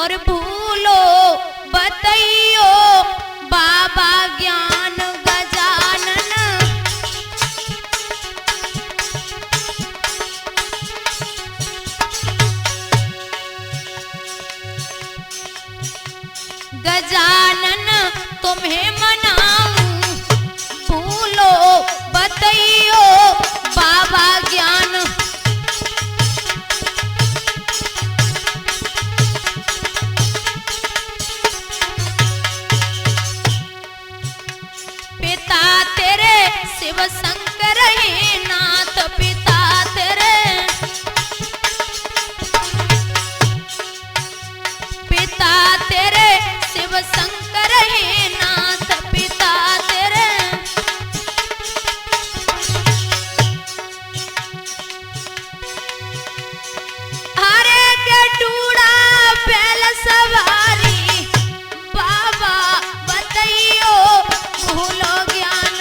और भूलो बतइयो बाबा ज्ञान गजानन। गजानन तुम्हें मनाऊं, भूलो बतइयो बाबा ज्ञान। पिता तेरे शिव शंकर है नाथ, पिता तेरे, पिता तेरे शिव शंकर है नाथ, पिता तेरे। हरे के टूड़ा बैल सवारी, बाबा बतइयो भूलो ज्ञान।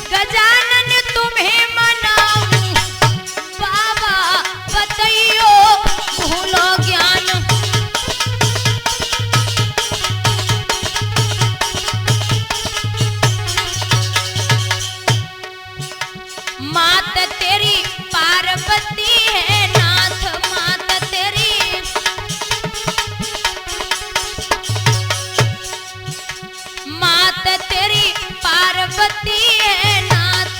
गजानन तुम्हें मनाऊं, बाबा बतइयो भूलो ज्ञान। मात तेरी पार्वती है नाथ, मात तेरी, मात तेरी पार्वती है नाथ।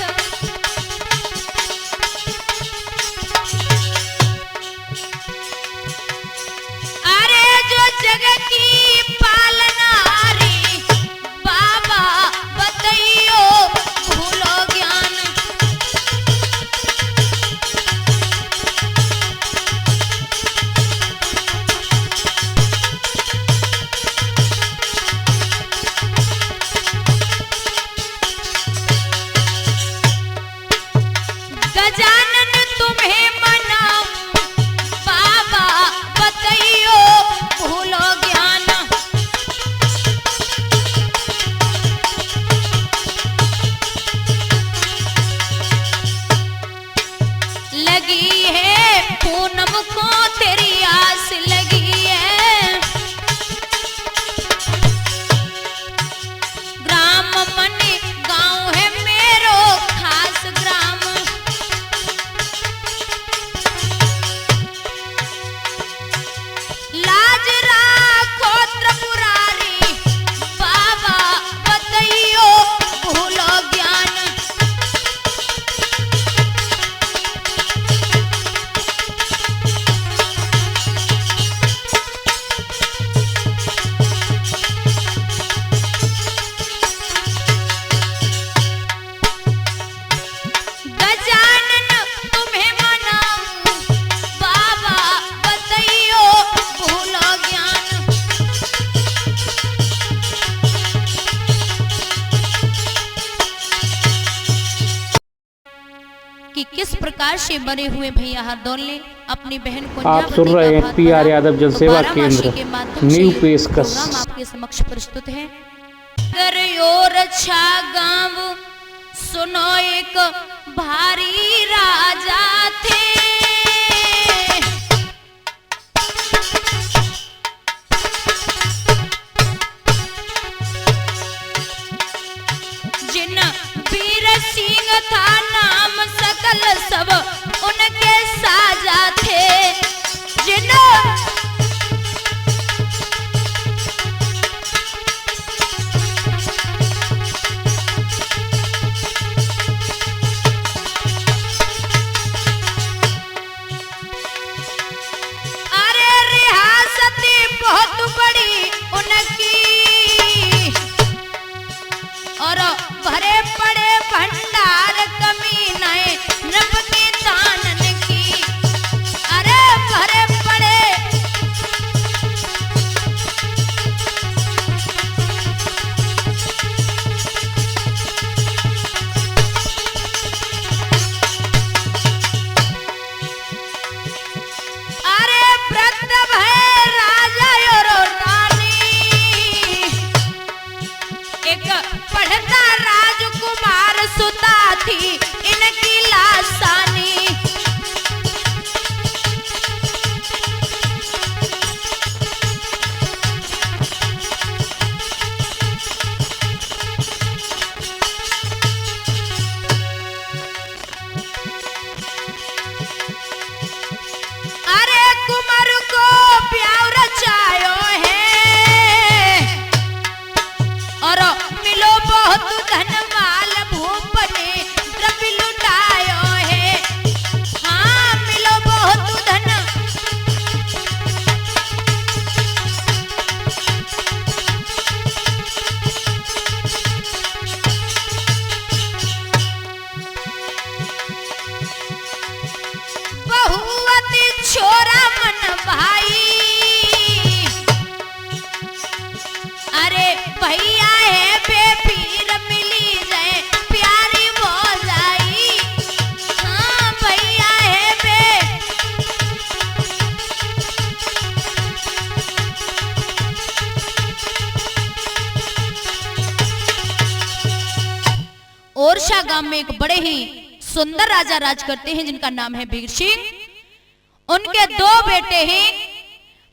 अरे जो जग की पालनहारी, बाबा बतइयो भूलो ज्ञान। गजानन तुम्हें मनाऊं, बाबा बतइयो भूलो ज्ञान। लगी है पूनम को तेरी आस लगी है, ग्राम मन गांव है मेरो खास ग्राम। लाज राखो त्रिपुरारी, बाबा बतइयो भूलो ज्ञान। गजानन तुम्हें मनाऊं, बाबा बतइयो भूलो ज्ञान। कि किस प्रकार से बने हुए भैया हरदौल ने अपनी बहन को आप सुन रहे हैं पीआर यादव जन सेवा केंद्र न्यू पेशकश आपके समक्ष प्रस्तुत है। अगर और अच्छा गाँव सुनो, एक भारी राजा थे, जिन वीर सिंह था नाम, सकल सब उनके साजा थे। जिन अरे रियासती बहुत बड़ी उनकी, और भरे पड़े भंडार कमी भैया है बेपीर मिली जाए प्यारी भौजाई। हाँ भैया है बे ओरछा गांव में एक बड़े ही सुंदर राजा राज करते हैं जिनका नाम है वीर सिंह। उनके दो बेटे हैं,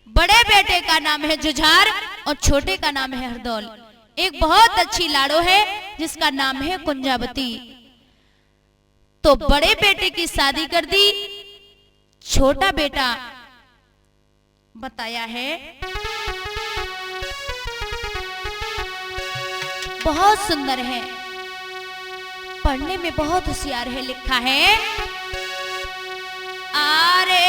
बड़े बेटे का नाम है जुझार और छोटे का नाम है हरदौल। एक बहुत अच्छी लाड़ो है जिसका नाम है कुंजावती। तो बड़े बेटे की शादी कर दी, छोटा बेटा बताया है बहुत सुंदर है, पढ़ने में बहुत होशियार है। लिखा है आरे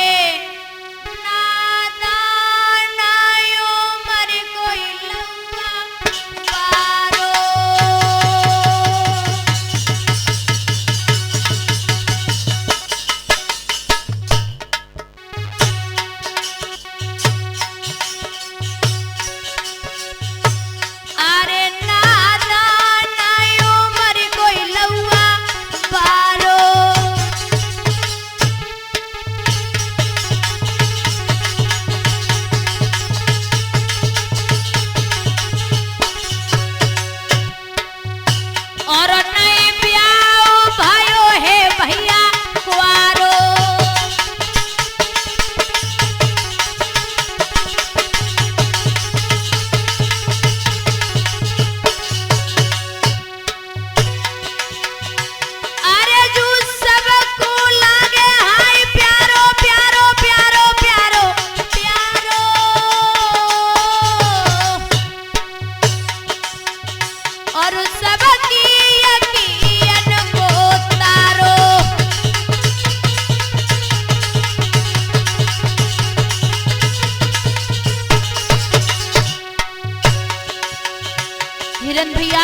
हिरन भैया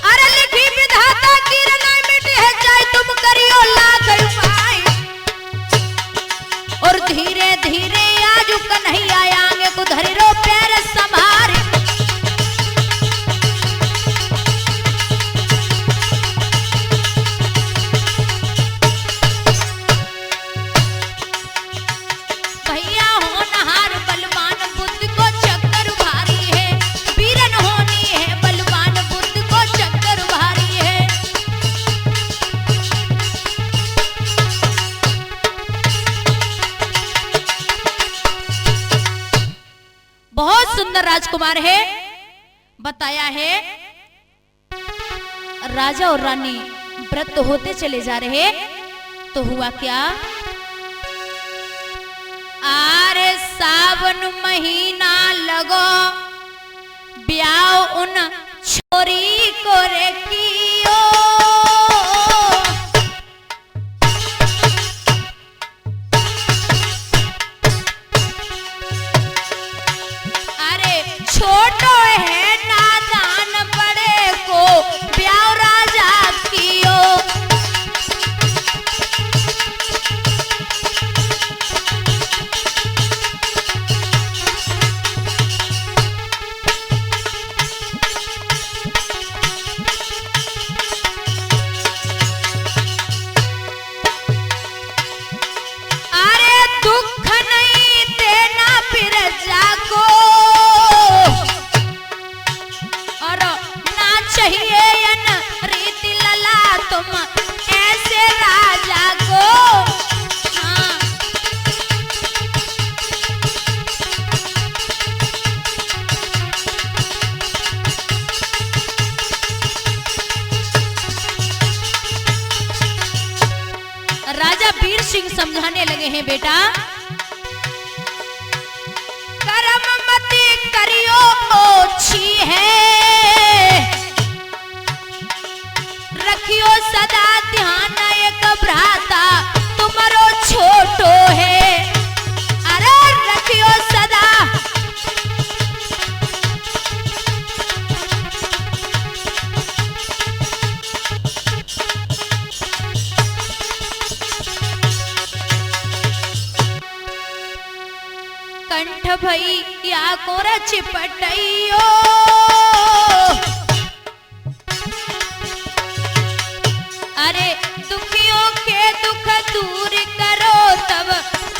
अरे लिखी विधाता की रनाई मिटी है चाहे तुम करियो लाख उपाय। और धीरे धीरे आजू कन्हैया आएंगे को धरी रो पैर संभारे। भैया हो नहार बलवान बुद्ध को चक्कर भारी है, वीरन होनी है बलवान बुद्ध को चक्कर भारी है। बहुत सुंदर राजकुमार है। बताया है राजा और रानी व्रत होते चले जा रहे तो हुआ क्या, आरे सावन महीना लगो ब्याह उन छोरी को रे कियो। अरे छोटो है नादान बड़े को ब्याह राजा कियो। राजा वीर सिंह समझाने लगे हैं बेटा कर्म मति करियो ओछी है, रखियो सदा ध्यान एक भ्राता तुम्हारो छोटो है। अरे रखियो सदा कंठ भैया को चिपटइयो। अरे दुखियों के दुख दूर करो तब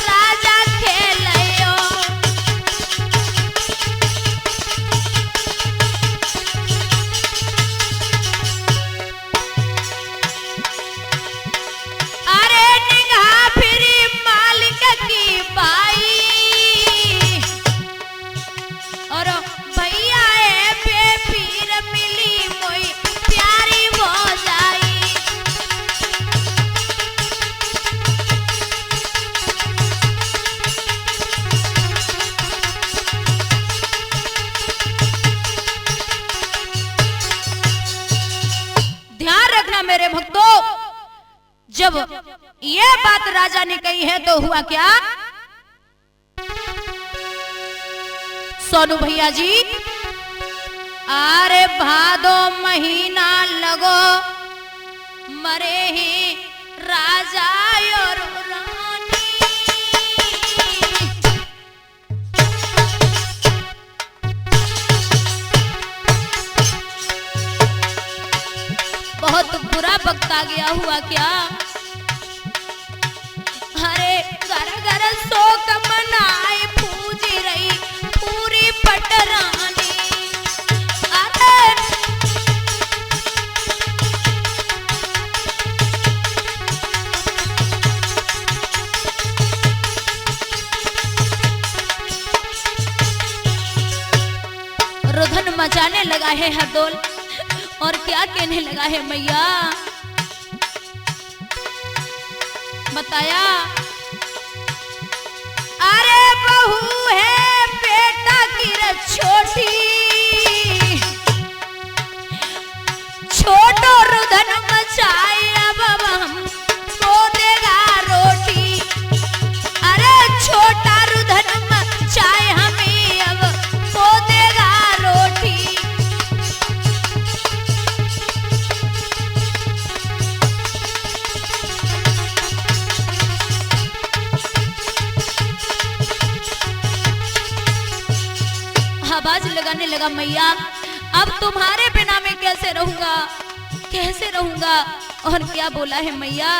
राजा खेलयो। अरे निगाह फिरी मालिक की बाई और भैया पे फिर मिली मोई प्यारी भौजाई। ध्यान रखना मेरे भक्तों, जब ये बात राजा ने कही है तो हुआ क्या? सोनू भैया जी, अरे भादो महीना लगो मरे ही राजा और रानी। बहुत बुरा वक्त आ गया। हुआ क्या? अरे घर घर शोक मनाए पूजी रही पूरी पटरानी। अरे रुधन मचाने लगा है हरदोल और क्या कहने लगा है मैया? बताया, अरे बहू है बेटा की छोटी, छोटो रुधन मचाए अब हम को देगा रोटी। अरे छोटा रुधन मचाए हमें अब को देगा रोटी। आवाज लगाने लगा मैया, अब तुम्हारे बिना मैं कैसे रहूंगा, कैसे रहूंगा? और क्या बोला है मैया?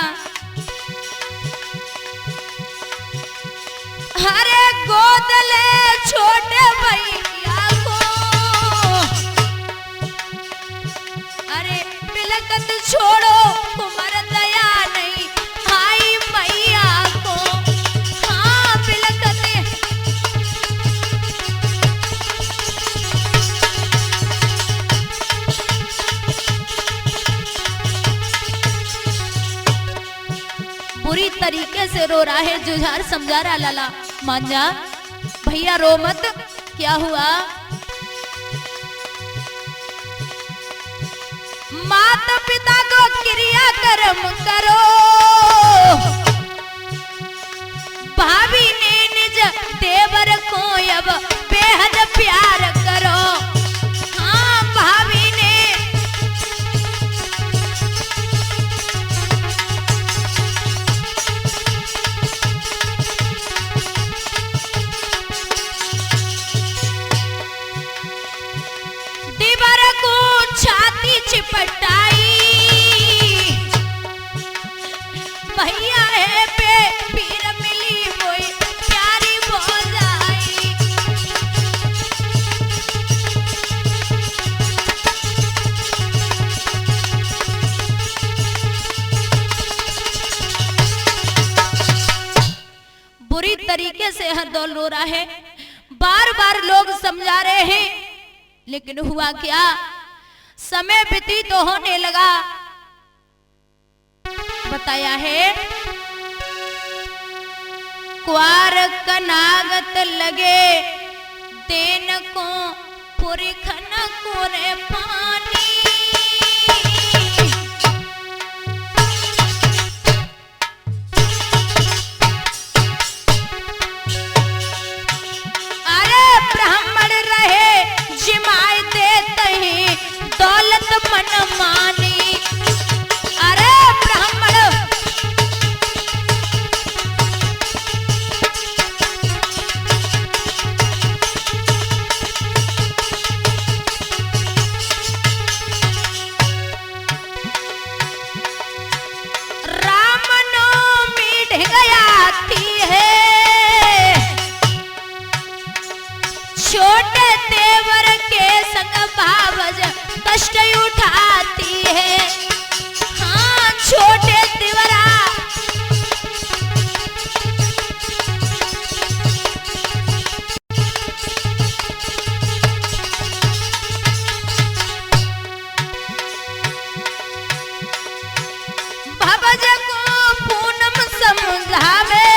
अरे गोद ले छोटे भैया को, अरे बिलकत छोड़ो उमर दया नहीं आई मैया को। हाँ बिलकत बुरी तरीके से रो रहा है जुझार, समझा रहा लाला मान जा भैया रो मत। क्या हुआ? माता पिता को क्रिया कर्म करो, भाभी ने निज देवर को अब बेहद प्यार करो। हाँ भाभी ने दीवार को छाती चिपटाई, भैया है पे फिर मिली मोई प्यारी भौजाई। बुरी तरीके से हरदौल रो रहा है, बार बार लोग समझा रहे हैं, लेकिन हुआ क्या? समय व्यतीत तो होने लगा। बताया है क्वार कनागत लगे देन को पूरी खन कोरे पानी। अरे ब्राह्मण रहे जिमाए देते हैं दौलत मन मानी। अरे ब्राह्मण उठाती है, छोटे तेवर के संग भावज कष्ट उठाती है। हाँ छोटे तेवरा भावज को पूनम समझावे,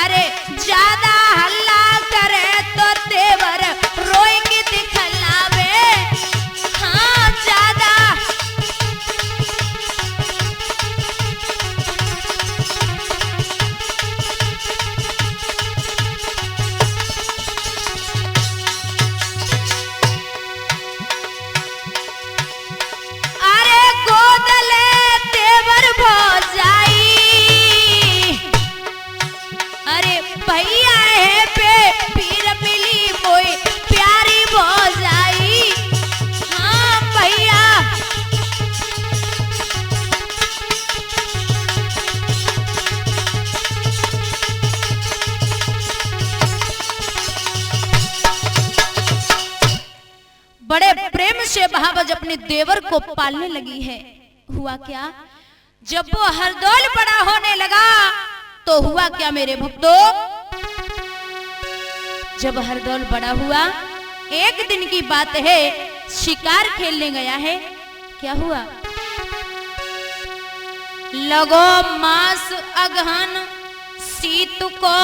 अरे ज्यादा हल्ला करे तो तेवर रोई की दिखलावे। हाँ ज्यादा अरे गोदले तेवर भौजाई, अरे भैया है पे पीर मिली मोई प्यारी भौजाई। हाँ भैया बड़े प्रेम से भावज अपने देवर को पालने लगी है। हुआ क्या, जब वो हरदौल बड़ा होने लगा तो हुआ क्या मेरे भक्तों, जब हरदौल बड़ा हुआ एक दिन की बात है, शिकार खेलने गया है। क्या हुआ, लगो मास अगहन सीत को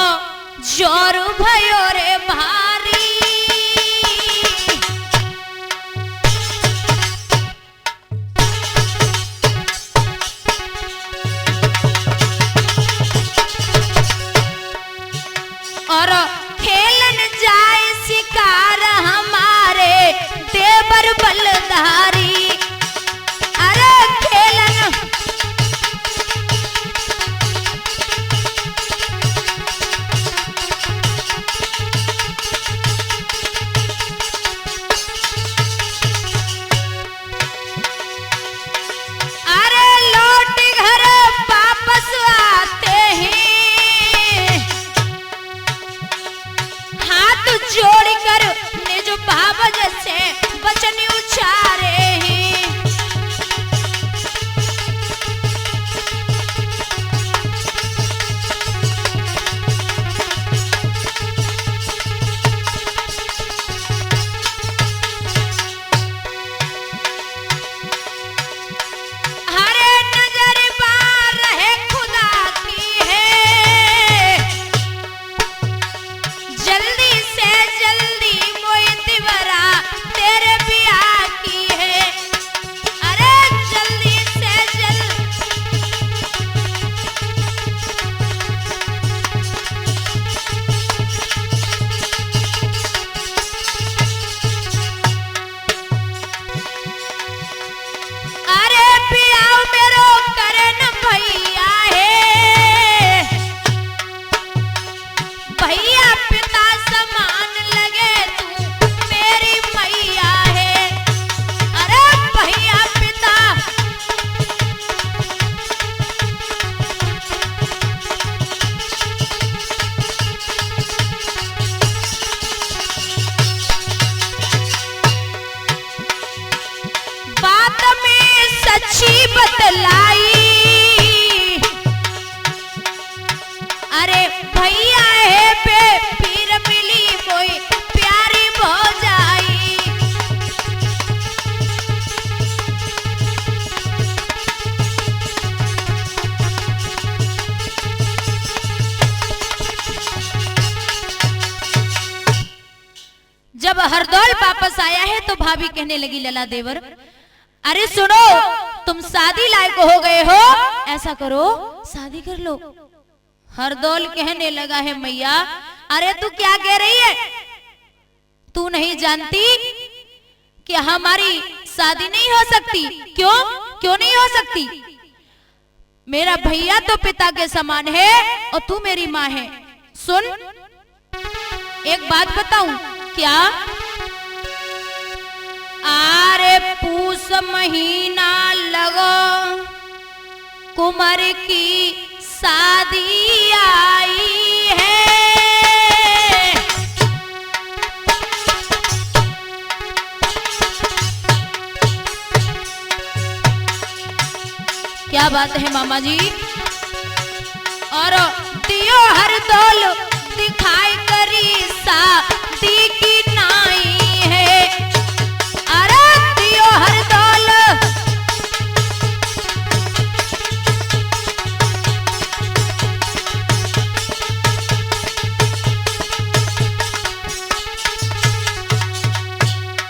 जोर भयो रे भारी। और खेलन जाए शिकार हमारे देवर बलधारी। अरे खेलन अरे लौट घर वापस आते हैं, हाथ जोड़कर निज भावज से वचन उच्चारे हैं। हरे नजर बार रहे खुदा की है, जल्दी से जल्दी मोई तिवरा तेरे ब्याह की है। अरे जल्दी से जल्दी अरे ब्याह मेरो करन भैया है, भैया पिता समान लगे तू मेरी मैया है। अरे भैया पिता बात में सच्ची बतलाई, अरे भैया है पे पीर मिली मोई प्यारी भौजाई। जब हरदौल वापस आया है तो भाभी कहने लगी लला देवर, अरे सुनो तुम शादी लायक हो गए हो, ऐसा करो शादी कर लो। हरदौल कहने लगा है मैया, अरे तू क्या कह रही है, तू नहीं जानती कि हमारी शादी नहीं हो सकती। क्यों क्यों नहीं हो सकती, मेरा भैया तो पिता के समान है और तू मेरी माँ है। सुन एक बात बताऊं, क्या, आरे पूस महीना लगो कुमार की शादी आई है। क्या बात है मामा जी। और दियो हर दौल दिखाई करी शादी की नाई है। अरे दियो हर दौल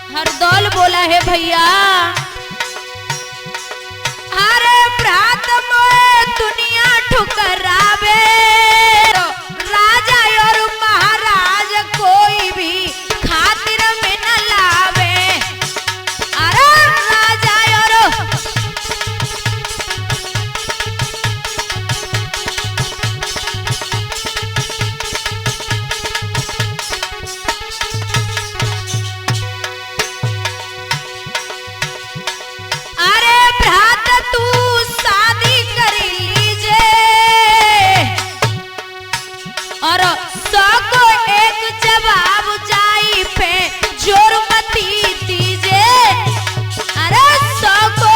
हर दौल बोला है भैया। अरे भ्रात मोए दुनिया ठुकरावे, राजा और महाराज कोई भी खातिर में न लावे। अरे राजा और अरे भ्रात तू शादी कर लीजे और सौ को एक जवाब जाई पे जोर मती दीजे। अरे सौ को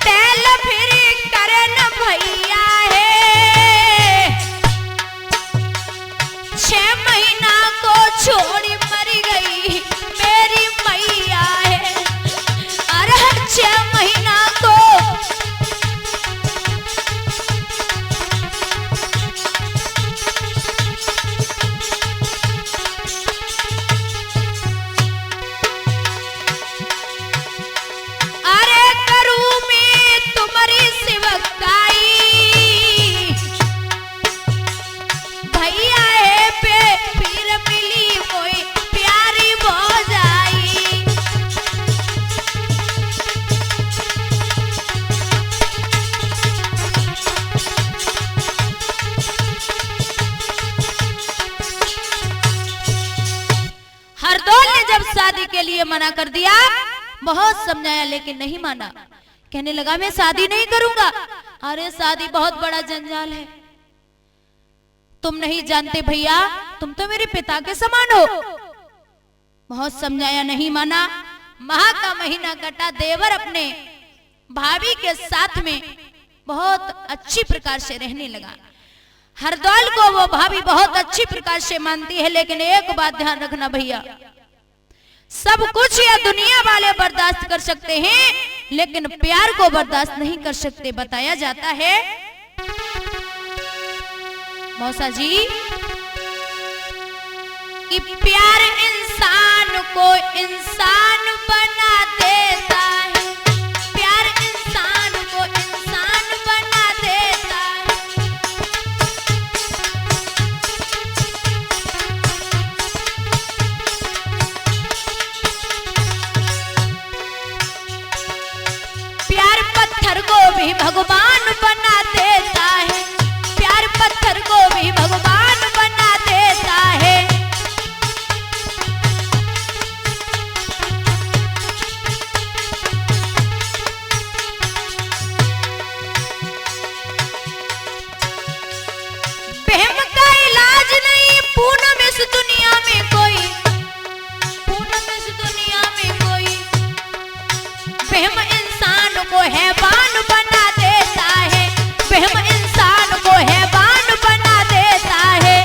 तेल फिर करन भैया है। 6 महीना को छोड़ी मर गई मेरी मैया है। अरे 6 महीना को अरे करूं मैं तुम्हारी सेवकाई, भैया है पे फिर मिली कोई प्यारी भौजाई। हरदौल ने जब शादी के लिए मना कर दिया, बहुत समझाया लेकिन नहीं माना। कहने लगा मैं शादी नहीं करूंगा। अरे शादी बहुत बड़ा जंजाल है, तुम नहीं जानते भैया, तुम तो मेरे पिता के समान हो। बहुत समझाया नहीं माना। माह का महीना कटा, देवर अपने भाभी के साथ में बहुत अच्छी प्रकार से रहने लगा। हरदौल को वो भाभी बहुत अच्छी प्रकार से मानती है, लेकिन एक बात ध्यान रखना भैया, सब कुछ या दुनिया वाले बर्दाश्त कर सकते हैं, लेकिन प्यार को बर्दाश्त नहीं कर सकते। बताया जाता है मौसा जी कि प्यार इंसान को इंसान बना देता है। प्यार इंसान को इंसान बना देता है। प्यार पत्थर को भी भगवान बना देता है। प्यार पत्थर को भी भगवान बना देता है। बहम का इलाज नहीं पूनम इस दुनिया में कोई, पूनम इस दुनिया में कोई। बहम इंसान को हैवान बना देता है। बहम इंसान को हैवान बना देता है।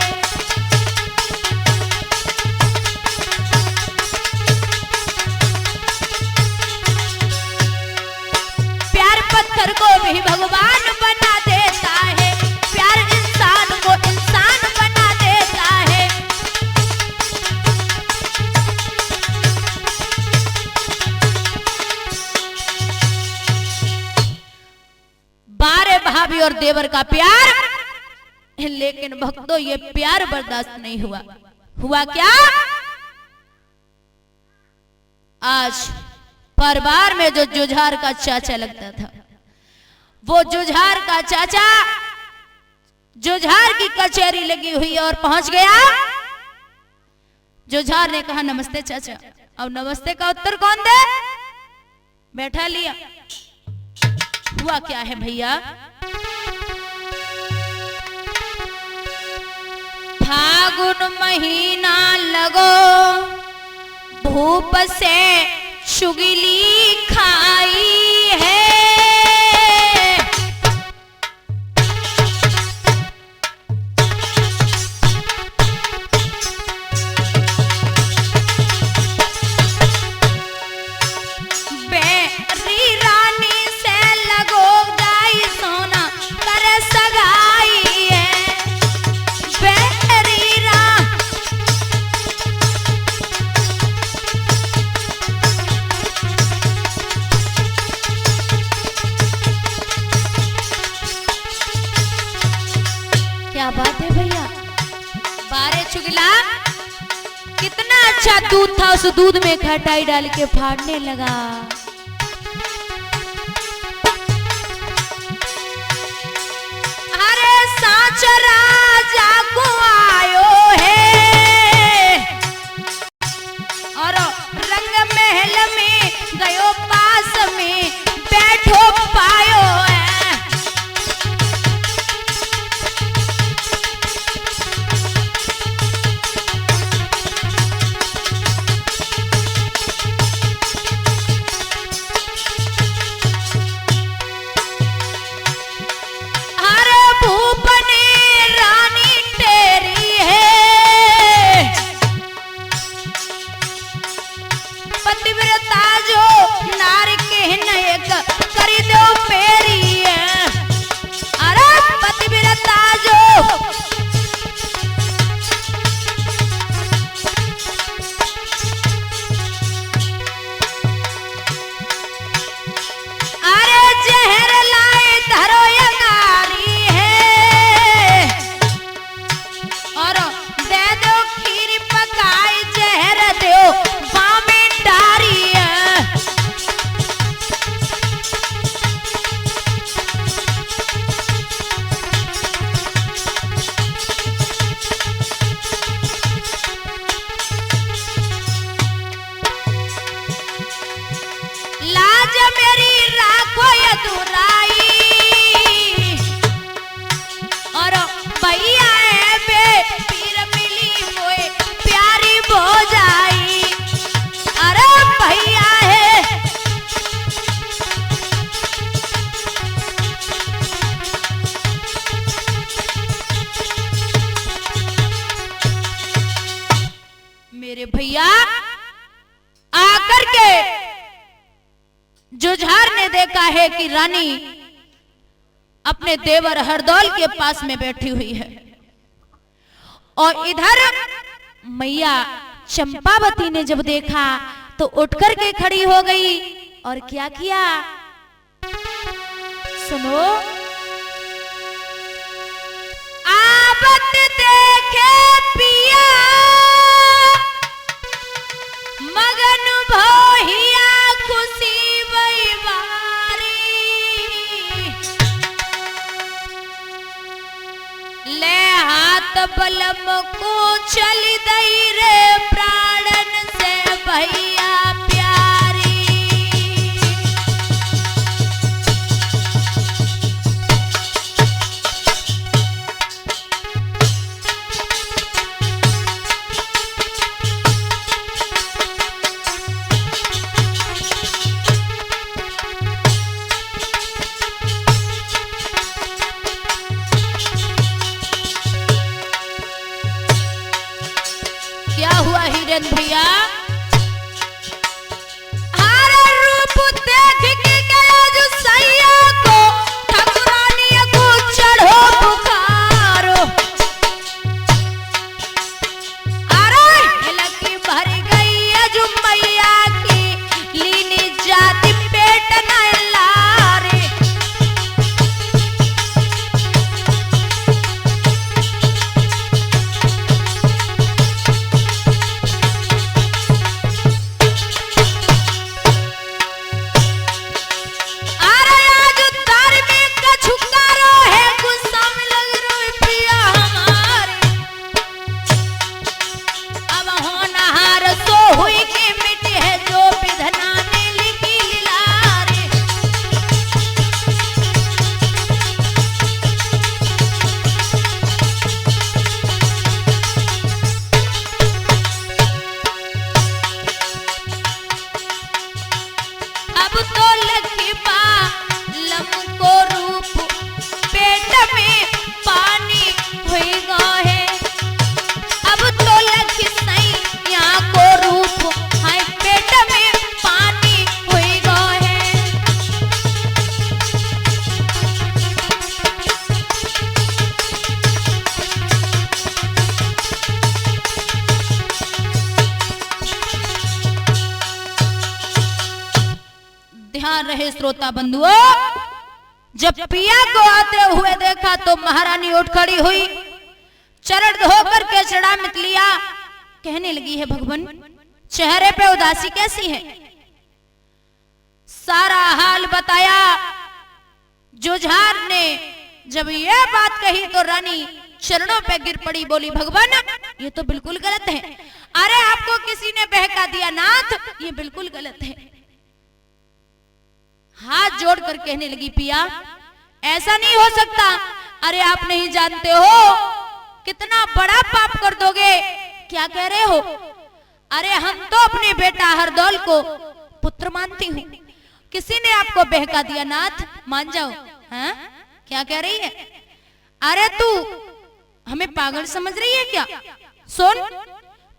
प्यार पत्थर को भी भगवान बना देता है। प्यार इंसान को इंसान बना देता है। बारे भाभी और देवर का प्यार, लेकिन भक्तों ये प्यार बर्दाश्त नहीं हुआ। हुआ क्या? आज परिवार में जो जुझार का चाचा लगता था, वो जुझार का चाचा जुझार की कचहरी लगी हुई और पहुंच गया। जुझार ने कहा नमस्ते चाचा। अब नमस्ते का उत्तर कौन दे? बैठा लिया। हुआ क्या है भैया? फागुन महीना लगो भूप से शुगली खाई है। बेरी रानी से लगो गाई सोना कर सगाई है। क्या बात है भैया? बारे चुगला, कितना अच्छा दूध था, उस दूध में खटाई डाल के फाड़ने लगा। अरे साच राजा को आयो है और रंग महल में गयो पास में बैठो पायो है। मेरे भैया आकर के जुझार ने देखा है कि रानी अपने देवर हरदौल के पास में बैठी हुई है और इधर मैया चंपावती ने जब देखा तो उठकर के खड़ी हो गई और क्या किया सुनो। आवत देखे पिया मगन भोहिया खुशी वैवारी ले हाथ बलम को चल दई रे प्राणन से भैया प्यारी। क्या हुआ हिरन भैया? ध्यान रहे श्रोता बंधुओं, जब पिया को आते हुए देखा तो महारानी उठ खड़ी हुई, चरण धोकर के चरणामृत लिया, कहने लगी है भगवान चेहरे पे उदासी कैसी है। सारा हाल बताया। जुझार ने जब ये बात कही तो रानी चरणों पे गिर पड़ी, बोली भगवान ये तो बिल्कुल गलत है। अरे आपको किसी ने बहका दिया नाथ, ये बिल्कुल गलत है। हाथ जोड़कर कहने लगी पिया ऐसा नहीं हो सकता। अरे आप नहीं जानते हो कितना बड़ा पाप कर दोगे, क्या कह रहे हो। अरे हम तो अपने बेटा हरदौल को पुत्र मानती हूँ, किसी ने आपको बहका दिया नाथ, मान जाओ। हाँ क्या कह रही है। अरे तू हमें पागल समझ रही है क्या। सुन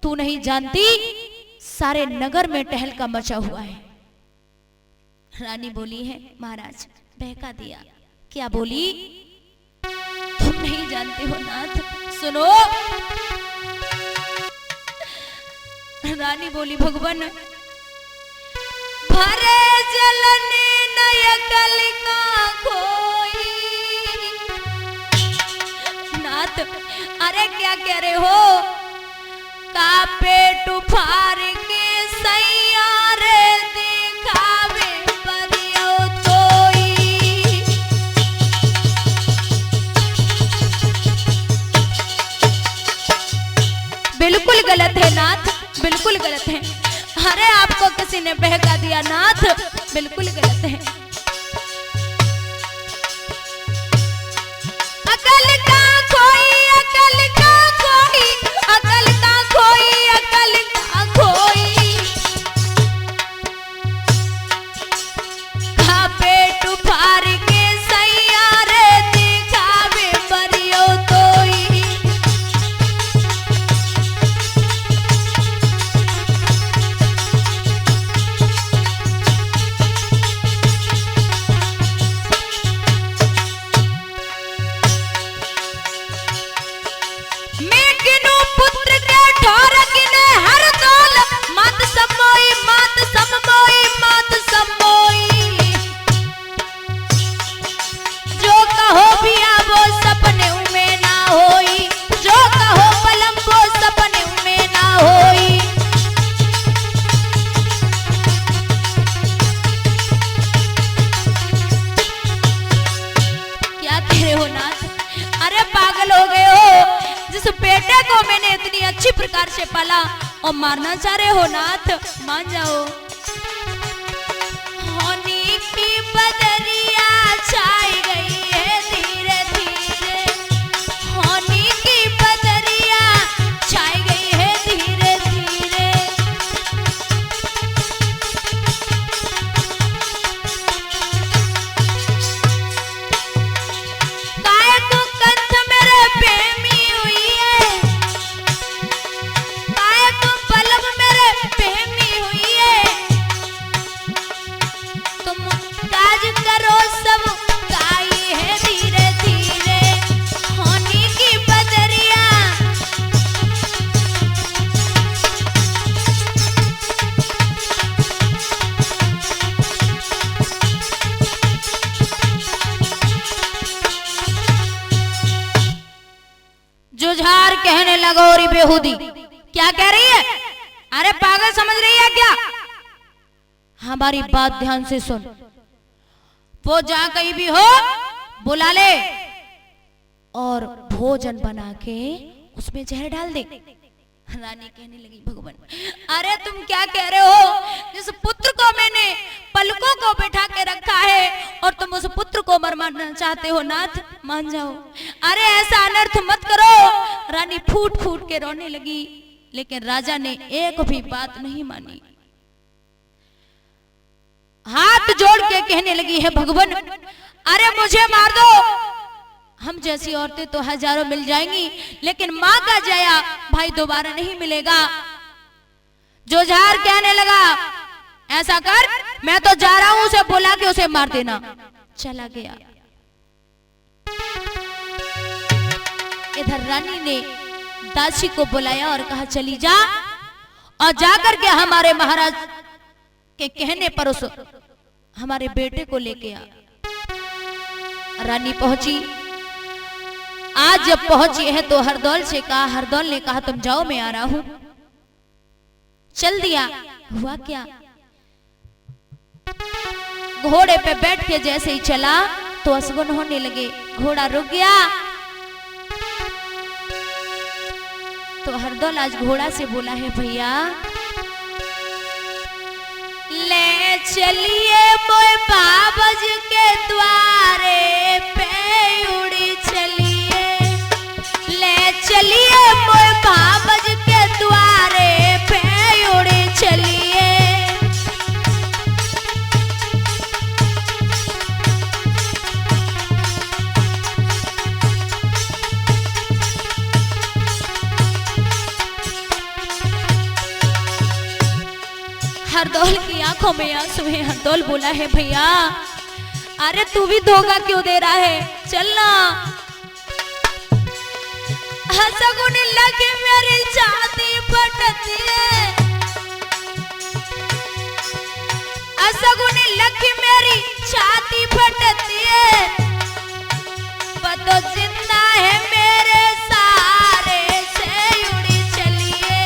तू नहीं जानती सारे नगर में टहलका मचा हुआ है। रानी बोली है महाराज बहका दिया, क्या बोली। तुम नहीं जानते हो नाथ, सुनो। रानी बोली भगवान भरे जलन नय कलिका खोई। नाथ अरे क्या कह रहे हो। का पेट फार के सैयारे दिखावे परियो तोई। बिल्कुल गलत है नाथ, बिल्कुल गलत है। अरे आपको किसी ने बहका दिया नाथ, बिल्कुल गलत है। अकल का खोई, अकल का खोई, अकल का खोई, अकल का खोई। खा पेट फार के सैयारे दिखावे परियो तोई। मैंने इतनी अच्छी प्रकार से पाला और मारना चाह रहे हो नाथ, मान जाओ। होनी की बदरिया छाई गई है धीरे धीरे, होनी की बदरिया छाई गई है धीरे धीरे। काय को कंठ मेरे प्रेमी हुई है, काय को पलक मेरे प्रेमी हुई है। तुम काज करो सब गाई है धीरे धीरे, होनी की बदरिया। जुझार कहने लगा और बेहूदी, क्या कह रही है। अरे पागल समझ रही है क्या। हमारी बात ध्यान से सुन, वो जहां कहीं भी हो बुला ले और भोजन बना के उसमें जहर डाल दे। रानी कहने लगी भगवान अरे तुम क्या कह रहे हो। जिस पुत्र को मैंने पलकों को बैठा के रखा है और तुम उस पुत्र को मरवाना चाहते हो नाथ, मान जाओ। अरे ऐसा अनर्थ मत करो। रानी फूट फूट के रोने लगी, लेकिन राजा ने एक भी बात नहीं मानी। हाथ जोड़ के कहने लगी है भगवान अरे मुझे मार दो। हम जैसी औरतें तो हजारों मिल जाएंगी, लेकिन मां का जया भाई दोबारा नहीं मिलेगा। जुझार कहने लगा ऐसा कर, मैं तो जा रहा हूं, उसे बुला के उसे मार देना। चला गया। इधर रानी ने दासी को बुलाया और कहा चली जा और जाकर के हमारे महाराज के कहने पर उस हमारे बेटे को लेके आ। रानी पहुंची। आज जब पहुंची है तो हरदौल से कहा, हरदौल ने कहा तुम जाओ मैं आ रहा हूं। चल दिया। हुआ क्या, घोड़े पे बैठ के जैसे ही चला तो असगुन होने लगे। घोड़ा रुक गया तो हरदौल आज घोड़ा से बोला है, भैया ले चलिए मोए बाबज के द्वारे पे उड़ी चलिए, ले चलिए मोए बाबज के द्वारे पे उड़ी चलिए। हरदौल की आंखों में आंसू है। हरदौल बोला है, भैया अरे तू भी धोखा क्यों दे रहा है, चलना। हसगुन लगे मेरी छाती फटती है, हसगुन लगे मेरी छाती फटती है, पतो जिंदा है मेरे सारे से उड़ी चलिए,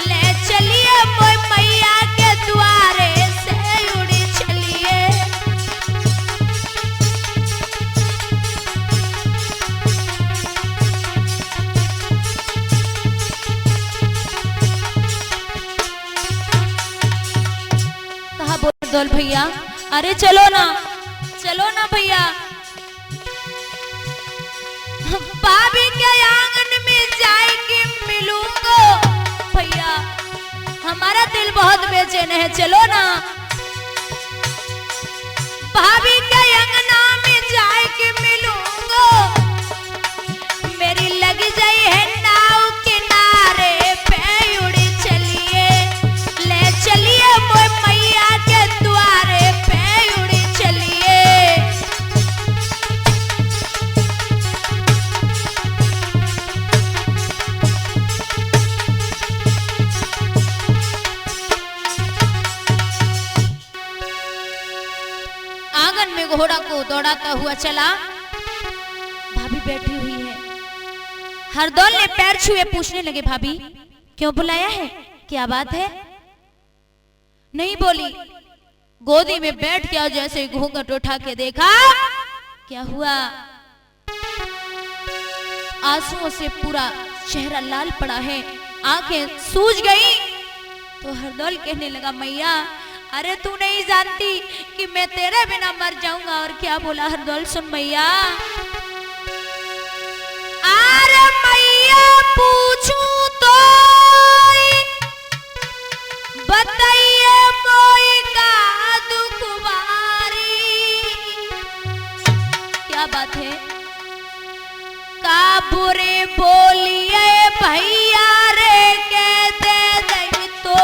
ले चलिए मोई मैया के द्वारे से उड़ी चलिए। कहा बोल दौल भैया, अरे चलो ना भैया, भाभी के आंगन में जाएगी मिलूंगो। भैया हमारा दिल बहुत बेचैन है, चलो ना। भाभी के अंगना में जाएगी मिलूंगो, मेरी लगी जाई है नाव किनारे पे उड़ी चलिए, ले चलिए मोए मैया के द्वारे पे उड़ी चलिए। आंगन में घोड़ा को दौड़ाता हुआ चला। भाभी बैठी हुई है। हरदौल ने पैर छुए पूछने लगे, भाभी क्यों बुलाया है, क्या बात है? नहीं बोली। गोदी में बैठ के जैसे घूंघट उठा के देखा, क्या हुआ? आंसुओं से पूरा चेहरा लाल पड़ा है, आंखें सूज गई। तो हरदौल कहने लगा, मैया अरे तू नहीं जानती कि मैं तेरे बिना मर जाऊंगा। और क्या बोला हरदौल, सुन मैया। अरे मैया पूछूं तो बताइए मोई का दुखवारी, क्या बात है? का बुरे बोलिए भैया रे के दे दई तो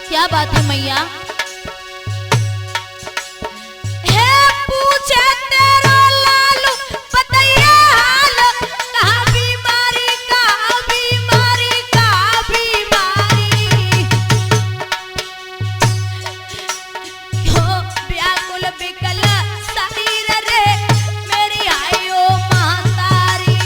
क्या बात है मैया? है पूछे तेरा लालू बताइए हाल, कहा बीमारी का बीमारी का बीमारी, क्यों व्याकुल बिकल शरीर रे मेरी आयो महतारी।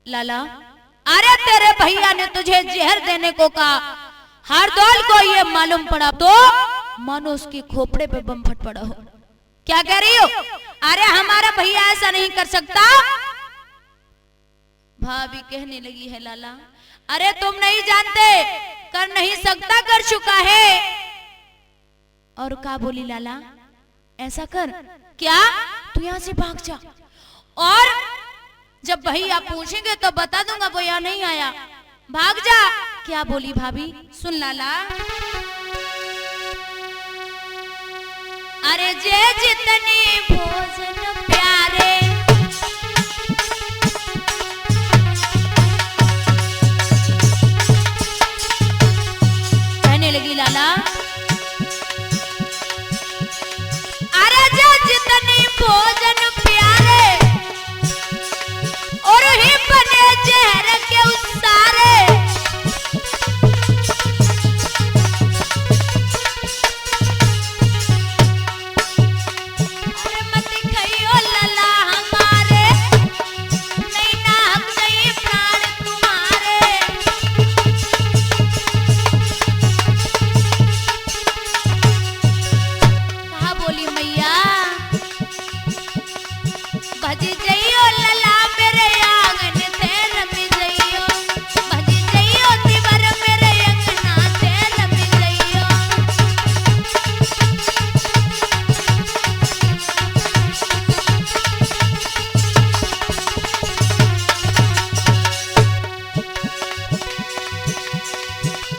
लाला, अरे तेरे भैया ने तुझे जहर देने को कहा, हरदौल को ये मालूम पड़ा तो मानो उसके खोपड़े पे बम फट पड़ा हो। क्या कह रही हो? अरे हमारा भैया ऐसा नहीं कर सकता। भाभी कहने लगी है लाला, अरे तुम नहीं जानते, कर नहीं सकता कर चुका है। और क्या बोली लाला, ऐसा कर, क्या तू यहां से भाग जा, और जब भैया पूछेंगे तो बता दूंगा वो यहाँ नहीं आया, भाग जा। क्या बोली भाभी, सुन लाला, अरे जे जितने भोजन प्यारे, कहने लगी लाला, अरे जे जितने भोजन प्यारे और ही बने जहर के उसारे, अरे मत खइयो लला हमारे, नहीं नाहक नहीं प्राण तुम्हारे। कहा बोली मैया, भजी जइयो लला मेरे आंगन से रमी जइयो, भजी जइयो तिवर मेरे अंगना से रमी जइयो।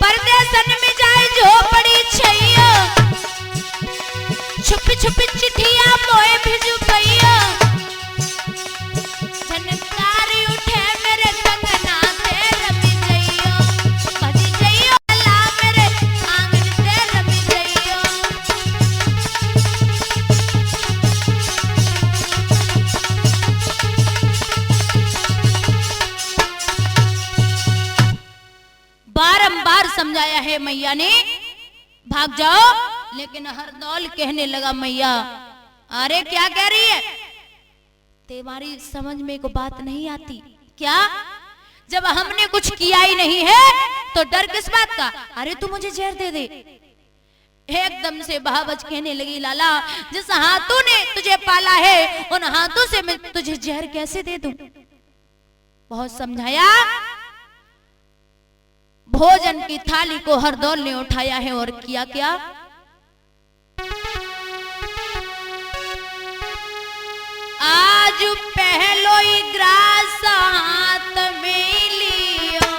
परदेसन में जाए झोपड़ी छैयो, छुप छुप चिट्ठियां मोए भिजू पैया, झनकारी उठे मेरे कंगना से रमी जइयो, भजी जइयो लला मेरे आंगन से रमी जइयो। बारंबार समझाया है मैया ने, भाग जाओ, लेकिन हरदौल कहने लगा, मैया अरे क्या कह रही है, तुम्हारी समझ में को बात नहीं आती क्या? जब हमने कुछ किया ही नहीं है तो डर किस बात का? अरे तू मुझे जहर दे दे। एकदम से बहावज कहने लगी, लाला जिस हाथों ने तुझे पाला है उन हाथों से मैं तुझे जहर कैसे दे दूं? बहुत समझाया, भोजन की थाली को हरदौल ने उठाया है और किया क्या? आज पहलो ही ग्रास हाथ में लियो,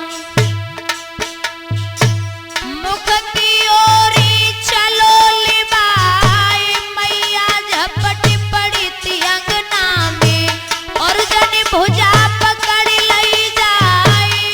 मुख की ओरी चलो लिबाई, मैया झपटी पड़ी थी अंगना में और जनी भुजा पकड़ लई जाई।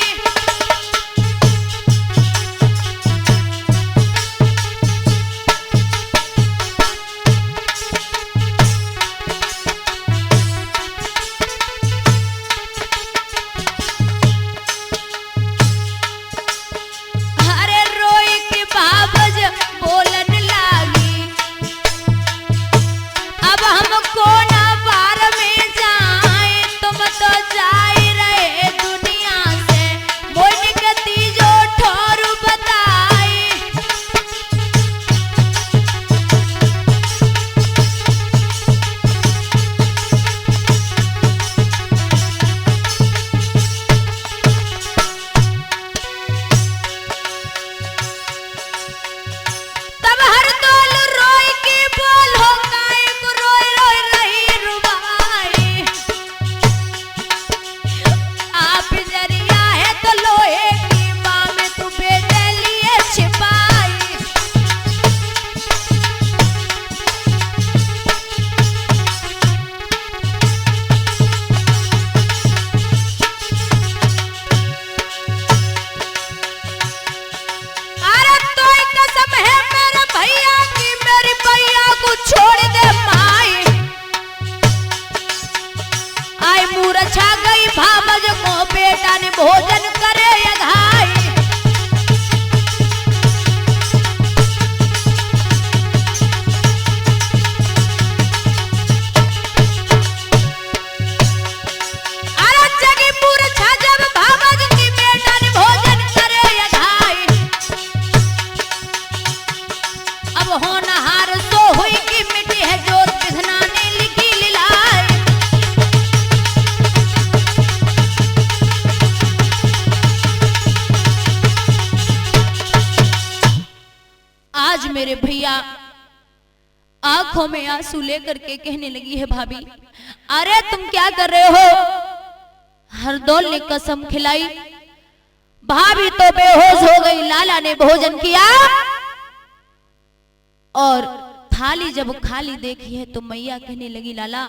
भोजन करे अघाई। अरे जगी पूर छाजा आंखों में आंसू लेकर के कहने लगी है भाभी अरे तुम क्या कर रहे हो। हरदौल ने कसम खिलाई, भाभी तो बेहोश हो गई। लाला ने भोजन किया और थाली जब खाली देखी है तो मैया कहने लगी लाला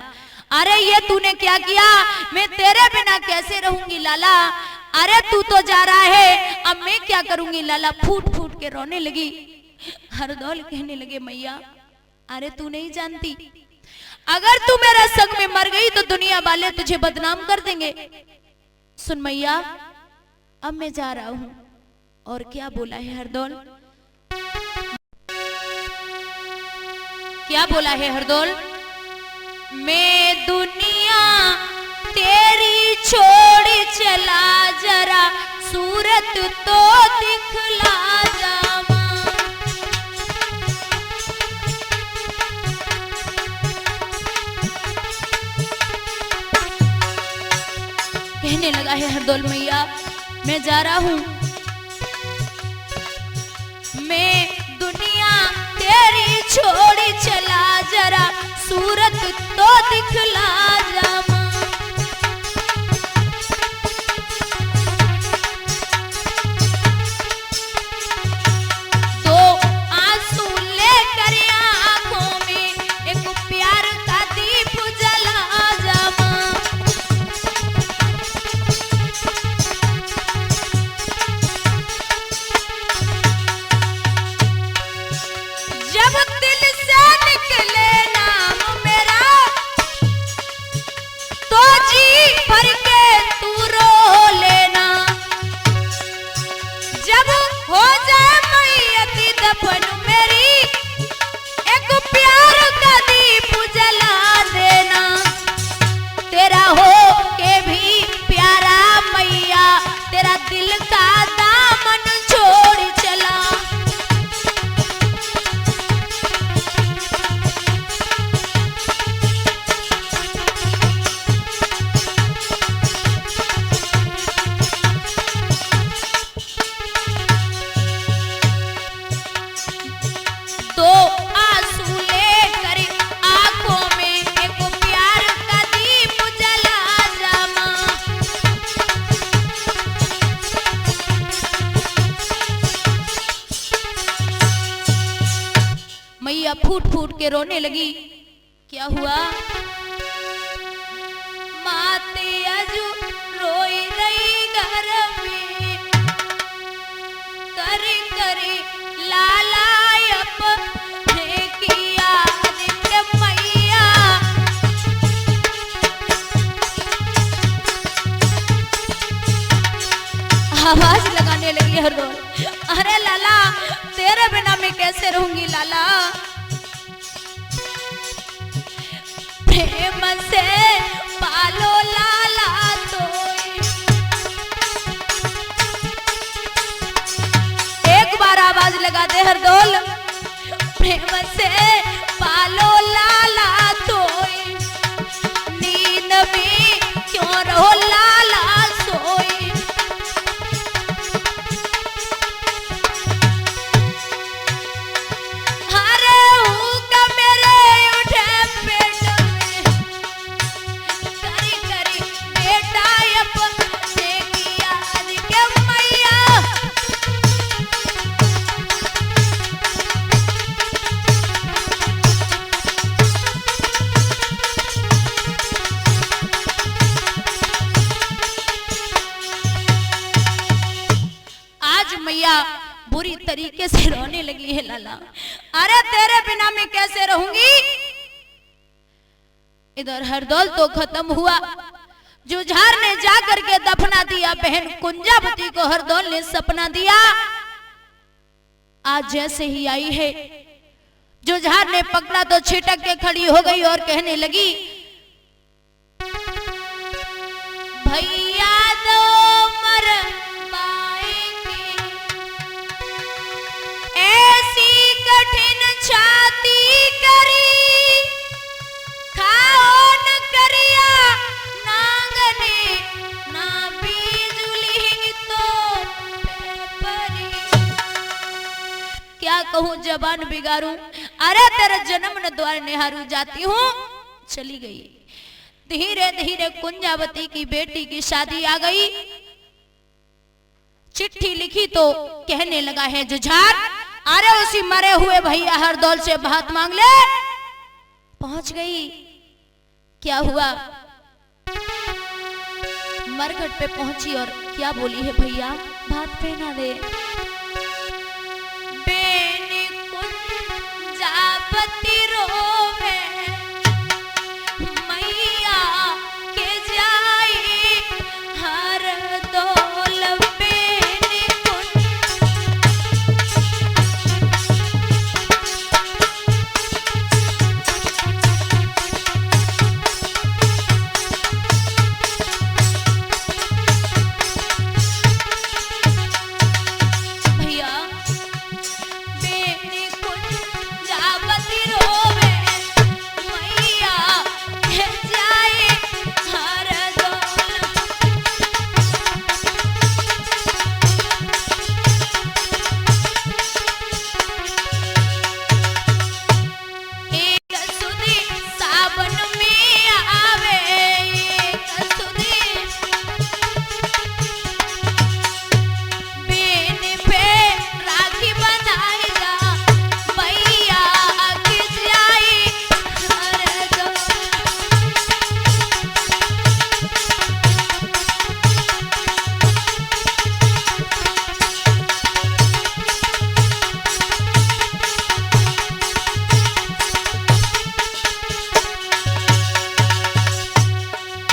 अरे ये तूने क्या किया, मैं तेरे बिना कैसे रहूंगी लाला, अरे तू तो जा रहा है अब मैं क्या करूंगी लाला। फूट फूट के रोने लगी। हरदौल कहने लगे मैया अरे तू नहीं जानती, अगर तू मेरा संग में मर गई तो दुनिया वाले तुझे बदनाम कर देंगे। सुन मैया अब मैं जा रहा हूं। और क्या बोला है हरदौल, क्या बोला है हरदौल, मैं दुनिया तेरी छोड़ चला जरा सूरत तो दिखला जावा। कहने लगा है हरदौल मैया मैं जा रहा हूं, मैं दुनिया तेरी छोड़ी चला जरा सूरत तो दिखला जावा। तो आंसू लेकर आंखों में एक प्यार का दीप जला जावा। जब दिल से निकले नाम मेरा तो जी भर के तू रो लेना, जब हो जाए मैयती दफन मेरी एक प्यार का दीप जला देना। तेरा हो के भी प्यारा मैया तेरा दिल का दामन छोड़ चला। तो आंसू लेकर आंखों में एक प्यार का दीप जला जामा। मैया फूट फूट के रोने लगी। क्या हुआ, माते अजू रोई रही घर में करी करी लाला अपने किया के मैया। आवाज लगाने लगी हरदौल अरे लाला तेरे बिना मैं कैसे रहूंगी लाला, प्रेम से पालो लाला तो। एक बार आवाज लगा दे हरदौल, प्रेम से पालो लाला तो नींद में क्यों रहो लाला सोई। अरे हुक्का मेरे उठे पेट में करी करी बेटा अपने किया के मैया। मैया बुरी तरीके से रोने लगी है लाला, अरे तेरे बिना मैं कैसे रहूंगी। इधर हरदौल तो खत्म हुआ, जुझार ने जाकर के दफना दिया बहन कुंजावती को। हरदौल ने सपना दिया, आज जैसे ही आई है जुझार ने पकड़ा तो छिटक के खड़ी हो गई और कहने लगी भैया दो मर ऐसी कठिन छाती करी खाओ न करिया नांगने ना बिजुली तो पेपरी। क्या कहूं जबान बिगाड़ूं, अरे तेरे जन्म न द्वार निहारू जाती हूँ, चली गई। धीरे धीरे कुंजावती की बेटी की शादी आ गई। चिट्ठी लिखी तो कहने लगा है जुझार, अरे उसी मरे हुए भैया हरदौल से बात मांग ले। पहुंच गई, क्या हुआ, मरघट पे पहुंची और क्या बोली है, भैया भात पहना दे। बेनी कुंजावती रोवे मैया के जाई हरदौल। बेनी भैया बेनी कुंजावती रोवे मैया के जाई हरदौल। एक सुधी सावन में आवे, एक सुधी बेन पे राखी बनाई जा मैया की जाई हरदौल।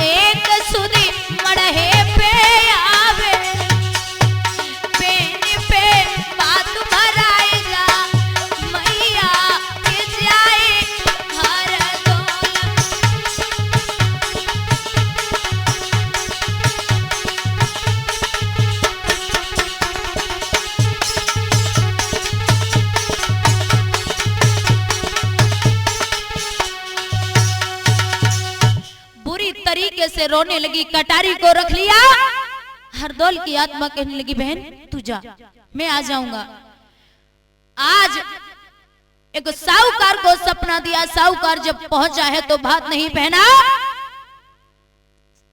एक सुधी मड़हे पे आवे, बेन पे बात भराई जा मैया के जाई हरदौल। बुरी तरीके से रोने लगी, कटारी को रख लिया। हरदौल की आत्मा कहने लगी, बहन तू जा, मैं आ जाऊंगा। आज एक साहूकार को सपना दिया, साहूकार जब पहुंचा है तो भात नहीं पहना।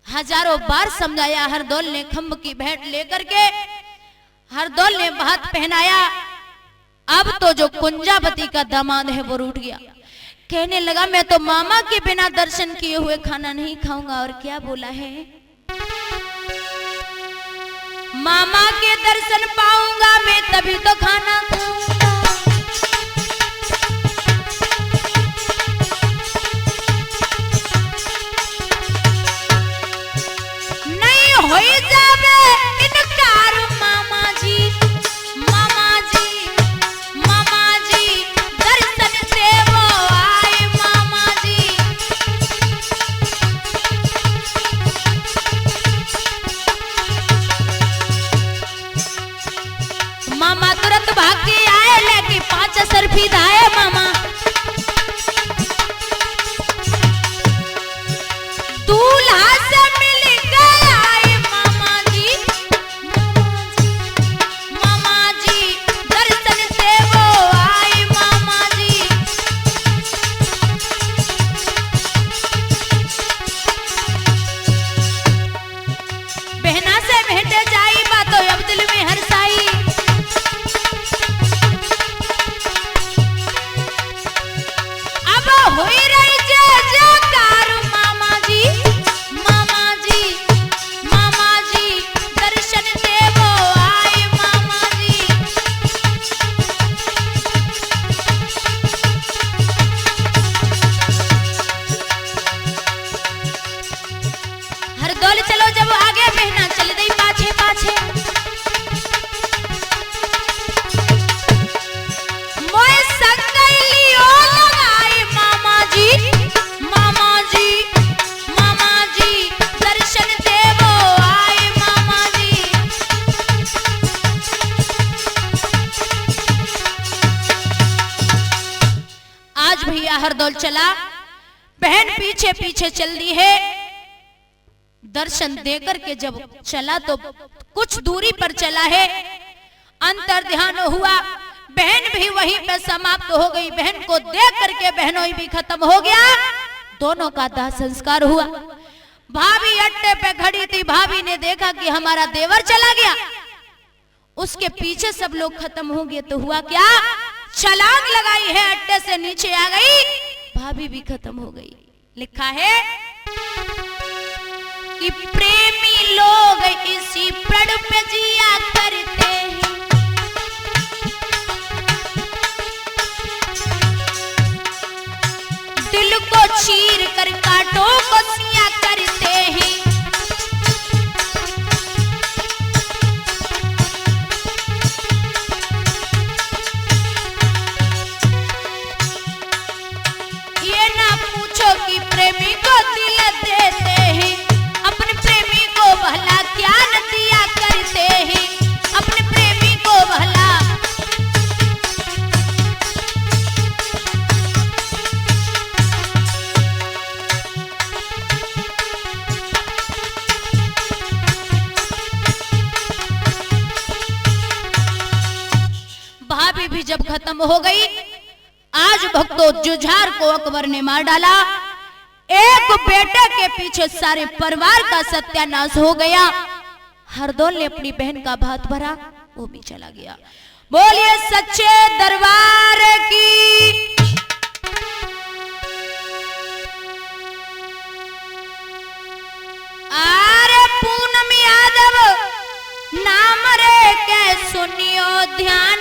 हजारों बार समझाया, हरदौल ने खम्भ की भेंट लेकर के हरदौल ने भात पहनाया। अब तो जो कुंजावती का दामाद है वो रूठ गया, कहने लगा मैं तो मामा के बिना दर्शन किए हुए खाना नहीं खाऊंगा। और क्या बोला है, मामा के दर्शन पाऊंगा मैं तभी तो खाना खाऊंगा। नहीं होई जावे इनकार मामा जी, मामा जी, मामा जी दर्शन से वो आए मामा जी। मामा तुरंत भाग के आए, लेके 5 सरफी दाए मामा। दूल्हा से मिल गया आए मामा जी, मामा जी दर्शन से वो आए मामा जी। बहना से भेंट जाई, बातों अब दिल में हर्षाई। अब हुई रही जय जयकार मामा जी, मामा जी, मामा जी दर्शन से वो आए मामा जी। हरदौल चलो जब आगे, बहना चल गई पाछे पाछे। मोए संग लियो लगाई मामा जी, मामा जी, मामा जी दर्शन से वो आए मामा जी। आज भैया हरदौल चला, बहन पीछे पीछे चल दी है। दर्शन देकर के जब चला तो कुछ दूरी पर चला है, अंतर ध्यान हुआ बहन भी वहीं पे समाप्त हो गई। बहन को देख करके बहनोई भी खत्म हो गया। दोनों का दाह संस्कार हुआ। भाभी अट्टे पे खड़ी थी। भाभी ने देखा कि हमारा देवर चला गया, उसके पीछे सब लोग खत्म हो गए। तो हुआ क्या, छलांग लगाई है, अट्टे से नीचे आ गई, भाभी भी खत्म हो गई। लिखा है कि प्रेमी लोग इसी प्रण पे जिया करते हैं, दिल को चीर कर कांटों को सिया करते हैं। ये ना पूछो कि प्रेमी को दिल देते हैं, अपने प्रेमी को भला क्या न दिया करते हैं, अपने प्रेमी को भला। भाभी भी जब खत्म हो गई, आज भक्तों जुझार को अकबर ने मार डाला। एक बेटे के पीछे सारे परिवार का सत्यानाश हो गया। हरदौल ने अपनी बहन का भात भरा, वो भी चला गया। बोलिए सच्चे दरबार की। आरे पूनम यादव नाम रे के सुनियो ध्यान